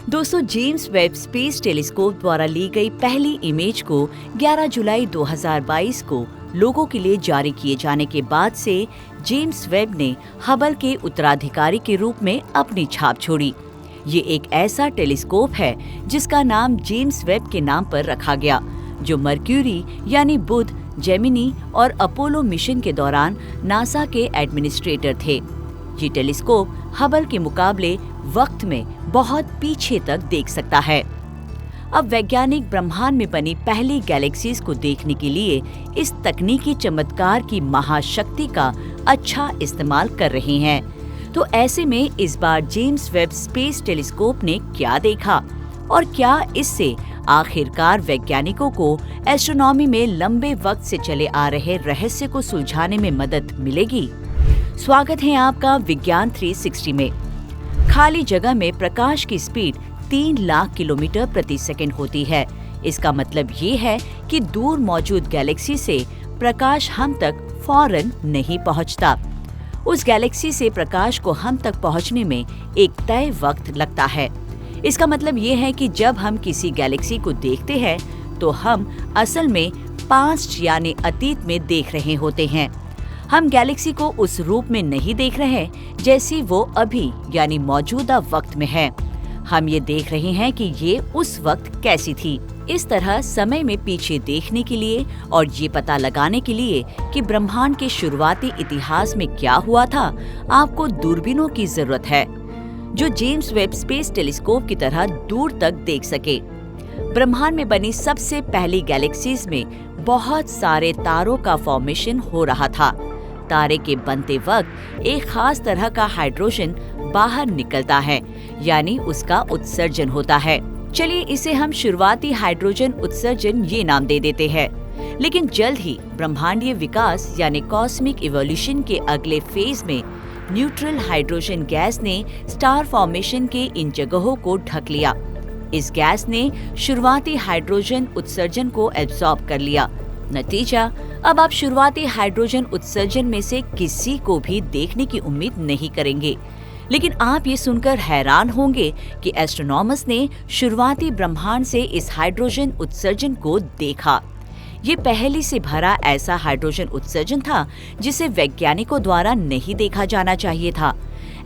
दोस्तों, James Webb space telescope द्वारा ली गई पहली इमेज को 11 जुलाई 2022 को लोगों के लिए जारी किए जाने के बाद से जेम्स वेब ने हबल के उत्तराधिकारी के रूप में अपनी छाप छोड़ी। ये एक ऐसा टेलीस्कोप है जिसका नाम जेम्स वेब के नाम पर रखा गया, जो मर्क्यूरी यानी बुध, जेमिनी और अपोलो मिशन के दौरान नासा के एडमिनिस्ट्रेटर थे। ये टेलीस्कोप हबल के मुकाबले वक्त में बहुत पीछे तक देख सकता है। अब वैज्ञानिक ब्रह्मांड में बनी पहली गैलेक्सीज को देखने के लिए इस तकनीकी चमत्कार की महाशक्ति का अच्छा इस्तेमाल कर रहे हैं। तो ऐसे में इस बार जेम्स वेब स्पेस टेलीस्कोप ने क्या देखा और क्या इससे आखिरकार वैज्ञानिकों को एस्ट्रोनॉमी में लंबे वक्त से चले आ रहे रहस्य को सुलझाने में मदद मिलेगी? स्वागत है आपका विज्ञान 360 में। खाली जगह में प्रकाश की स्पीड 3 लाख किलोमीटर प्रति सेकंड होती है। इसका मतलब ये है कि दूर मौजूद गैलेक्सी से प्रकाश हम तक फौरन नहीं पहुंचता। उस गैलेक्सी से प्रकाश को हम तक पहुंचने में एक तय वक्त लगता है। इसका मतलब ये है कि जब हम किसी गैलेक्सी को देखते हैं तो हम असल में पास्ट यानी अतीत में देख रहे होते हैं। हम गैलेक्सी को उस रूप में नहीं देख रहे जैसी वो अभी यानी मौजूदा वक्त में है। हम ये देख रहे हैं कि ये उस वक्त कैसी थी। इस तरह समय में पीछे देखने के लिए और ये पता लगाने के लिए कि ब्रह्मांड के शुरुआती इतिहास में क्या हुआ था, आपको दूरबीनों की जरूरत है जो जेम्स वेब स्पेस टेलीस्कोप की तरह दूर तक देख सके। ब्रह्मांड में बनी सबसे पहली गैलेक्सीज में बहुत सारे तारों का फॉर्मेशन हो रहा था। तारे के बनते वक्त एक खास तरह का हाइड्रोजन बाहर निकलता है, यानी उसका उत्सर्जन होता है। चलिए इसे हम शुरुआती हाइड्रोजन उत्सर्जन ये नाम दे देते हैं। लेकिन जल्द ही ब्रह्मांडीय विकास यानी कॉस्मिक इवोल्यूशन के अगले फेज में न्यूट्रल हाइड्रोजन गैस ने स्टार फॉर्मेशन के इन जगहों को ढक लिया। इस गैस ने शुरुआती हाइड्रोजन उत्सर्जन को एब्जॉर्ब कर लिया। नतीजा, अब आप शुरुआती हाइड्रोजन उत्सर्जन में से किसी को भी देखने की उम्मीद नहीं करेंगे। लेकिन आप ये सुनकर हैरान होंगे कि एस्ट्रोनॉमर्स ने शुरुआती ब्रह्मांड से इस हाइड्रोजन उत्सर्जन को देखा। ये पहले से भरा ऐसा हाइड्रोजन उत्सर्जन था जिसे वैज्ञानिकों द्वारा नहीं देखा जाना चाहिए था।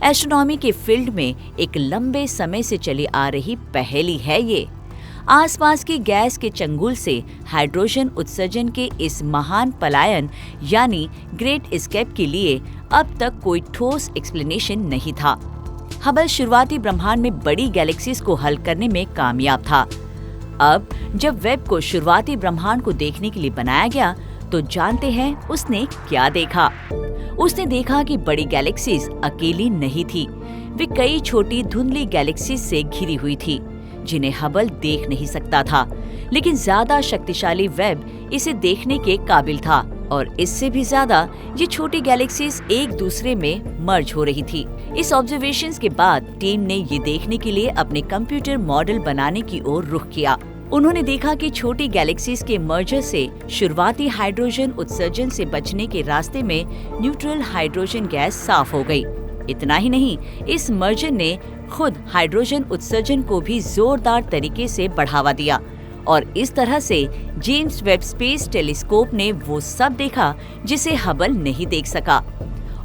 एस्ट्रोनॉमी के फील्ड में एक लंबे समय से चली आ रही पहेली है ये। आसपास की गैस के चंगुल से हाइड्रोजन उत्सर्जन के इस महान पलायन यानी ग्रेट एस्केप के लिए अब तक कोई ठोस एक्सप्लेनेशन नहीं था। हबल शुरुआती ब्रह्मांड में बड़ी गैलेक्सीज को हल करने में कामयाब था। अब जब वेब को शुरुआती ब्रह्मांड को देखने के लिए बनाया गया तो जानते हैं उसने क्या देखा। उसने देखा कि बड़ी गैलेक्सीज अकेली नहीं थी, वे कई छोटी धुंधली गैलेक्सीज से घिरी हुई थी जिन्हें हबल देख नहीं सकता था। लेकिन ज्यादा शक्तिशाली वेब इसे देखने के काबिल था और इससे भी ज्यादा ये छोटी गैलेक्सीज एक दूसरे में मर्ज हो रही थी। इस ऑब्जर्वेशंस के बाद टीम ने ये देखने के लिए अपने कंप्यूटर मॉडल बनाने की ओर रुख किया। उन्होंने देखा कि छोटी गैलेक्सीज के मर्जर से शुरुआती हाइड्रोजन उत्सर्जन से बचने के रास्ते में न्यूट्रल हाइड्रोजन गैस साफ हो गई। इतना ही नहीं, इस मर्जर ने खुद हाइड्रोजन उत्सर्जन को भी जोरदार तरीके से बढ़ावा दिया और इस तरह से जेम्स वेब स्पेस टेलीस्कोप ने वो सब देखा जिसे हबल नहीं देख सका।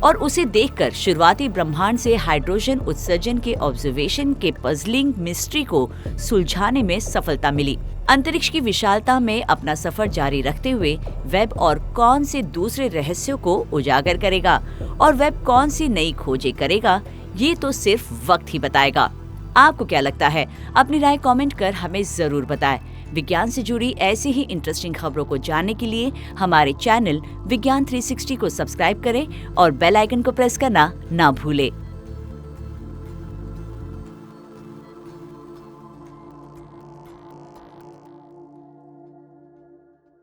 और उसे देखकर शुरुआती ब्रह्मांड से हाइड्रोजन उत्सर्जन के ऑब्जर्वेशन के पजलिंग मिस्ट्री को सुलझाने में सफलता मिली। अंतरिक्ष की विशालता में अपना सफर जारी रखते हुए वेब और कौन से दूसरे रहस्यों को उजागर करेगा और वेब कौन सी नई खोजें करेगा, ये तो सिर्फ वक्त ही बताएगा। आपको क्या लगता है? अपनी राय कमेंट कर हमें जरूर बताएं। विज्ञान से जुड़ी ऐसी ही इंटरेस्टिंग खबरों को जानने के लिए हमारे चैनल विज्ञान 360 को सब्सक्राइब करें और बेल आइकन को प्रेस करना ना भूलें।